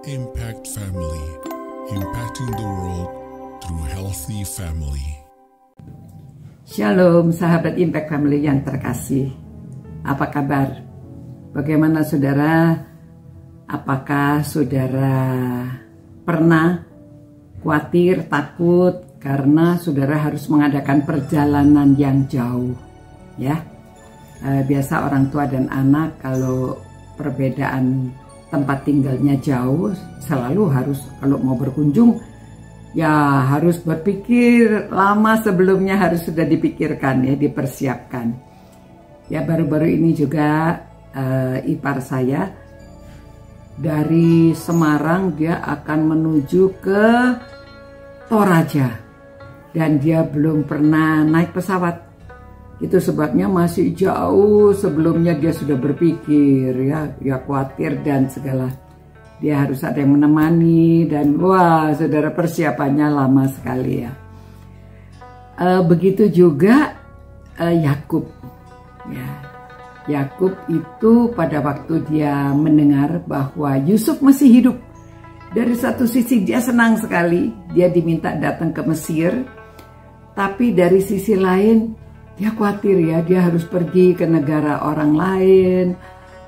Impact Family, impacting the world through healthy family. Shalom sahabat Impact Family yang terkasih. Apa kabar? Bagaimana saudara? Apakah saudara pernah khawatir, takut karena saudara harus mengadakan perjalanan yang jauh? Ya, biasa orang tua dan anak kalau perbedaan tempat tinggalnya jauh, selalu harus kalau mau berkunjung ya harus berpikir lama sebelumnya, harus sudah dipikirkan ya, dipersiapkan. Ya, baru-baru ini juga ipar saya dari Semarang, dia akan menuju ke Toraja dan dia belum pernah naik pesawat. Itu sebabnya masih jauh sebelumnya dia sudah berpikir ya khawatir dan segala. Dia harus ada yang menemani dan wah saudara, persiapannya lama sekali ya. Begitu juga Yakub. Ya, Yakub itu pada waktu dia mendengar bahwa Yusuf masih hidup, dari satu sisi dia senang sekali, dia diminta datang ke Mesir, tapi dari sisi lain dia khawatir ya, dia harus pergi ke negara orang lain,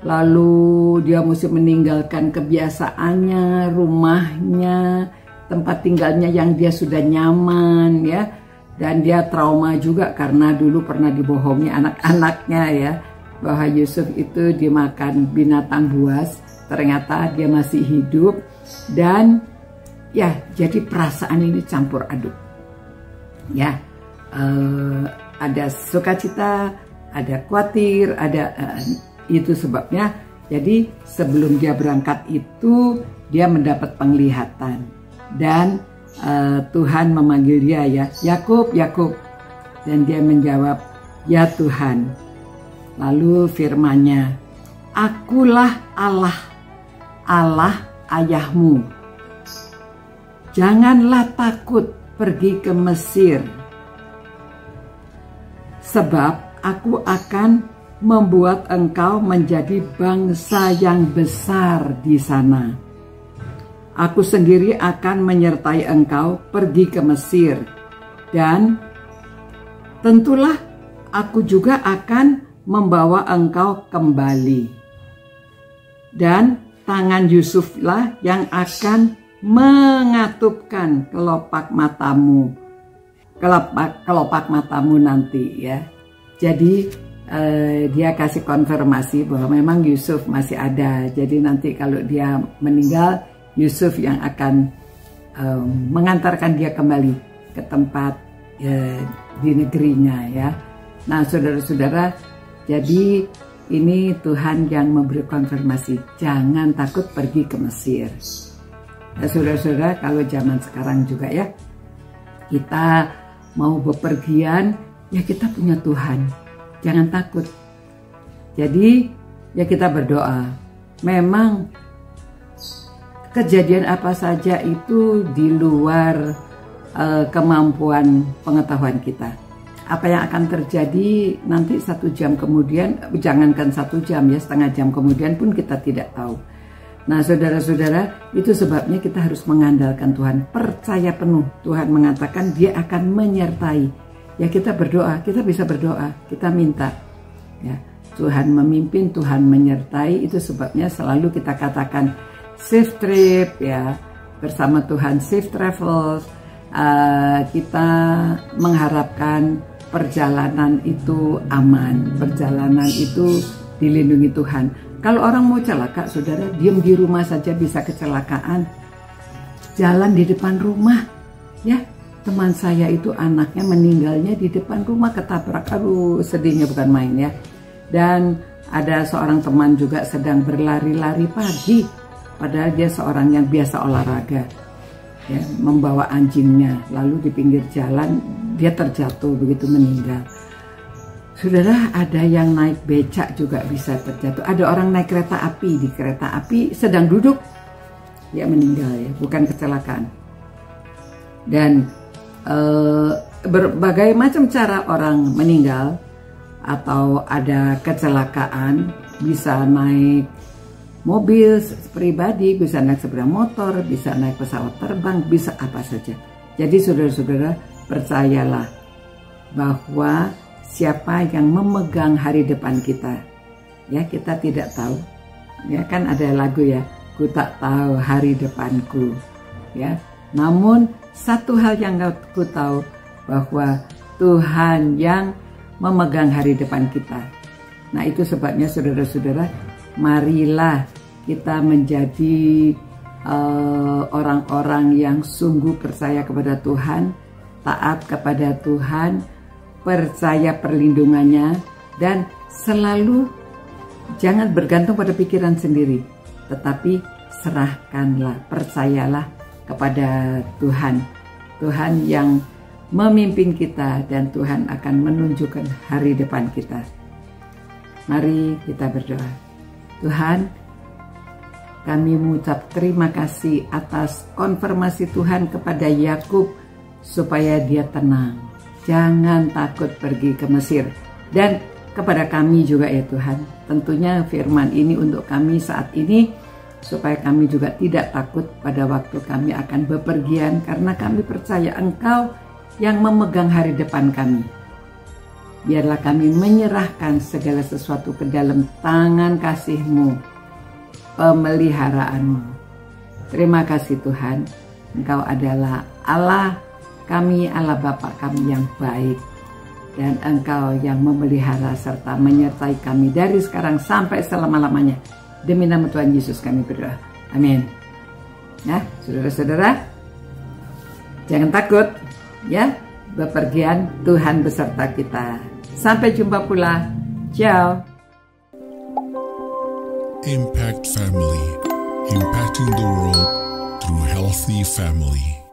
lalu dia mesti meninggalkan kebiasaannya, rumahnya, tempat tinggalnya yang dia sudah nyaman ya. Dan dia trauma juga karena dulu pernah dibohongi anak-anaknya ya, bahwa Yusuf itu dimakan binatang buas, ternyata dia masih hidup. Dan ya, jadi perasaan ini campur aduk ya. Ada sukacita, ada khawatir, ada itu sebabnya. Jadi sebelum dia berangkat itu dia mendapat penglihatan dan Tuhan memanggil dia ya, Yakub, Yakub, dan dia menjawab, ya Tuhan. Lalu firman-Nya, akulah Allah, Allah ayahmu. Janganlah takut pergi ke Mesir, sebab aku akan membuat engkau menjadi bangsa yang besar di sana. Aku sendiri akan menyertai engkau pergi ke Mesir, dan tentulah aku juga akan membawa engkau kembali. Dan tangan Yusuflah yang akan mengatupkan kelopak matamu nanti ya. Jadi dia kasih konfirmasi bahwa memang Yusuf masih ada. Jadi nanti kalau dia meninggal, Yusuf yang akan mengantarkan dia kembali ke tempat di negerinya ya. Nah saudara-saudara, jadi ini Tuhan yang memberi konfirmasi, jangan takut pergi ke Mesir. Nah saudara-saudara, kalau zaman sekarang juga ya, kita mau bepergian, ya kita punya Tuhan, jangan takut. Jadi ya kita berdoa. Memang kejadian apa saja itu di luar kemampuan pengetahuan kita. Apa yang akan terjadi nanti 1 jam kemudian, jangankan 1 jam ya, setengah jam kemudian pun kita tidak tahu. Nah saudara-saudara, itu sebabnya kita harus mengandalkan Tuhan, percaya penuh. Tuhan mengatakan dia akan menyertai. Ya kita berdoa, kita bisa berdoa, kita minta ya, Tuhan memimpin, Tuhan menyertai. Itu sebabnya selalu kita katakan safe trip ya, bersama Tuhan, safe travels. Kita mengharapkan perjalanan itu aman, perjalanan itu dilindungi Tuhan. Kalau orang mau celaka, saudara, diam di rumah saja bisa kecelakaan. Jalan di depan rumah, ya. Teman saya itu anaknya meninggalnya di depan rumah, ketabrak. Aduh, sedihnya bukan main ya. Dan ada seorang teman juga sedang berlari-lari pagi, padahal dia seorang yang biasa olahraga, ya, membawa anjingnya. Lalu di pinggir jalan dia terjatuh, begitu meninggal. Saudara, ada yang naik becak juga bisa terjatuh. Ada orang naik kereta api, di kereta api sedang duduk, dia meninggal ya, bukan kecelakaan. Dan berbagai macam cara orang meninggal atau ada kecelakaan, bisa naik mobil pribadi, bisa naik sepeda motor, bisa naik pesawat terbang, bisa apa saja. Jadi saudara-saudara, percayalah bahwa siapa yang memegang hari depan kita, ya kita tidak tahu. Ya kan ada lagu ya, ku tak tahu hari depanku. Ya, namun satu hal yang aku tahu, bahwa Tuhan yang memegang hari depan kita. Nah itu sebabnya saudara-saudara, marilah kita menjadi orang-orang yang sungguh percaya kepada Tuhan, taat kepada Tuhan, percaya perlindungannya, dan selalu jangan bergantung pada pikiran sendiri, tetapi serahkanlah, percayalah kepada Tuhan. Tuhan yang memimpin kita dan Tuhan akan menunjukkan hari depan kita. Mari kita berdoa. Tuhan, kami mengucap terima kasih atas konfirmasi Tuhan kepada Yakub supaya dia tenang, jangan takut pergi ke Mesir. Dan kepada kami juga ya Tuhan, tentunya firman ini untuk kami saat ini, supaya kami juga tidak takut pada waktu kami akan bepergian, karena kami percaya Engkau yang memegang hari depan kami. Biarlah kami menyerahkan segala sesuatu ke dalam tangan kasih-Mu, pemeliharaanmu. Terima kasih Tuhan, Engkau adalah Allah kami, Allah Bapa kami yang baik, dan Engkau yang memelihara serta menyertai kami dari sekarang sampai selama-lamanya. Demi nama Tuhan Yesus kami berdoa. Amin. Ya, saudara-saudara, jangan takut ya, bepergian Tuhan beserta kita. Sampai jumpa pula. Ciao. Impact Family, impacting the world through healthy family.